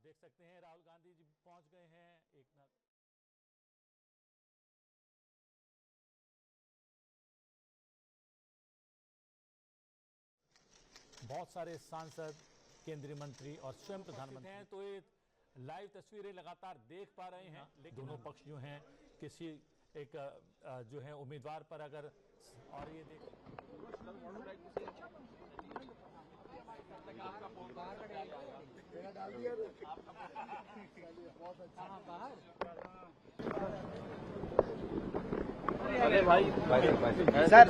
देख सकते हैं राहुल गांधी जी पहुंच गए हैं। बहुत सारे सांसद, केंद्रीय मंत्री और स्वयं प्रधानमंत्री हैं, तो ये लाइव तस्वीरें लगातार देख पा रहे हैं। लेकिन दोनों पक्ष जो हैं किसी एक जो है उम्मीदवार पर अगर और ये देख अरे भाई सर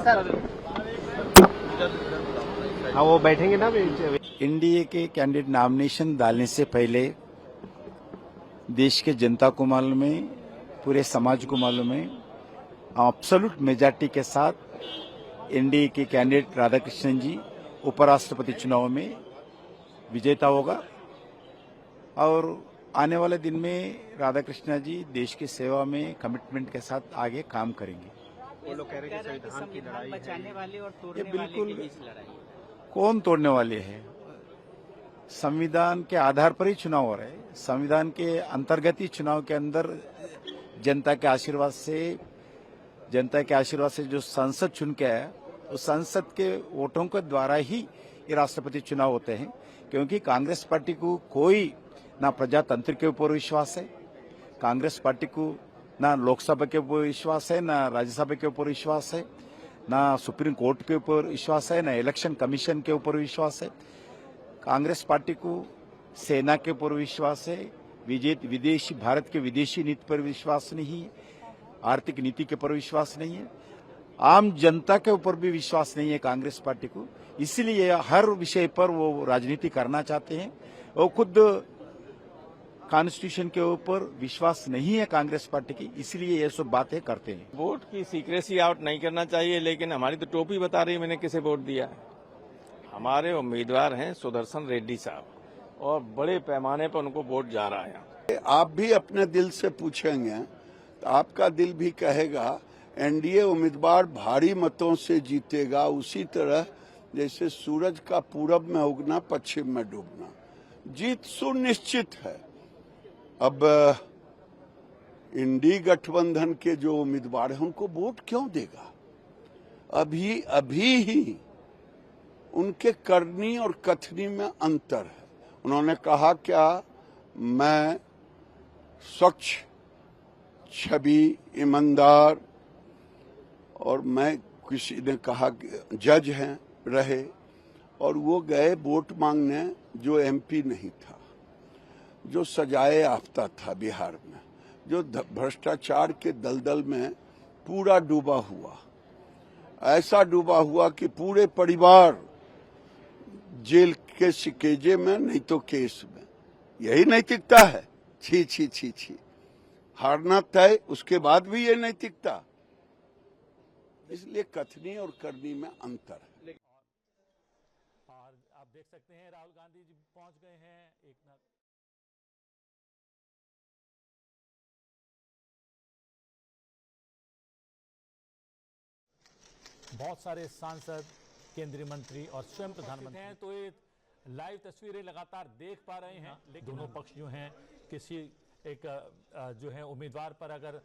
हाँ वो बैठेंगे ना। एनडीए के कैंडिडेट नॉमिनेशन डालने से पहले देश के जनता को मालूम है, पूरे समाज को मालूम है, एब्सोल्यूट मेजॉरिटी के साथ एनडीए के कैंडिडेट राधाकृष्णन जी उपराष्ट्रपति चुनाव में विजेता होगा और आने वाले दिन में राधाकृष्णन जी देश की सेवा में कमिटमेंट के साथ आगे काम करेंगे। वो लोग कह रहे हैं कि संविधान की लड़ाई बचाने वाले और ये तोड़ने वाले बिल्कुल के बीच लड़ाई है। कौन तोड़ने वाले हैं? संविधान के आधार पर ही चुनाव हो रहे हैं। संविधान के अंतर्गत ही चुनाव के अंदर जनता के आशीर्वाद से जो संसद चुन के आया, उस संसद के वोटों के द्वारा ही ये राष्ट्रपति चुनाव होते हैं। क्योंकि कांग्रेस पार्टी को कोई ना प्रजातंत्र के ऊपर विश्वास है, कांग्रेस पार्टी को ना लोकसभा के ऊपर विश्वास है, ना राज्यसभा के ऊपर विश्वास है, ना सुप्रीम कोर्ट के ऊपर विश्वास है, ना इलेक्शन कमीशन के ऊपर विश्वास है। कांग्रेस पार्टी को सेना के ऊपर विश्वास है, विदेशी भारत के विदेशी नीति पर विश्वास नहीं है, आर्थिक नीति के ऊपर विश्वास नहीं है, आम जनता के ऊपर भी विश्वास नहीं है कांग्रेस पार्टी को। इसलिए हर विषय पर वो राजनीति करना चाहते हैं। वो खुद कॉन्स्टिट्यूशन के ऊपर विश्वास नहीं है कांग्रेस पार्टी की, इसलिए ये सब बातें करते हैं। वोट की सीक्रेसी आउट नहीं करना चाहिए, लेकिन हमारी तो टोपी बता रही है मैंने किसे वोट दिया है। हमारे उम्मीदवार हैं सुदर्शन रेड्डी साहब और बड़े पैमाने पर उनको वोट जा रहा है। आप भी अपने दिल से पूछेंगे तो आपका दिल भी कहेगा एनडीए उम्मीदवार भारी मतों से जीतेगा, उसी तरह जैसे सूरज का पूरब में उगना पश्चिम में डूबना। जीत सुनिश्चित है। अब इंडी गठबंधन के जो उम्मीदवार हैं उनको वोट क्यों देगा? अभी ही उनके करनी और कथनी में अंतर है। उन्होंने कहा क्या मैं स्वच्छ छवि, ईमानदार, और मैं किसी ने कहा कि जज हैं रहे, और वो गए वोट मांगने जो एमपी नहीं था, जो सजाए याफ्ता था बिहार में, जो भ्रष्टाचार के दलदल में पूरा डूबा हुआ, ऐसा डूबा हुआ कि पूरे परिवार जेल के शिकेजे में, नहीं तो केस में। यही नैतिकता है? छी छी छी छी। हारना तय, उसके बाद भी ये नैतिकता। इसलिए कथनी और करनी में अंतर है। और आप देख सकते हैं राहुल गांधी जी पहुंच गए हैं। बहुत सारे सांसद, केंद्रीय मंत्री और स्वयं प्रधानमंत्री हैं, तो ये लाइव तस्वीरें लगातार देख पा रहे हैं। लेकिन दोनों पक्ष जो हैं किसी एक जो है उम्मीदवार पर अगर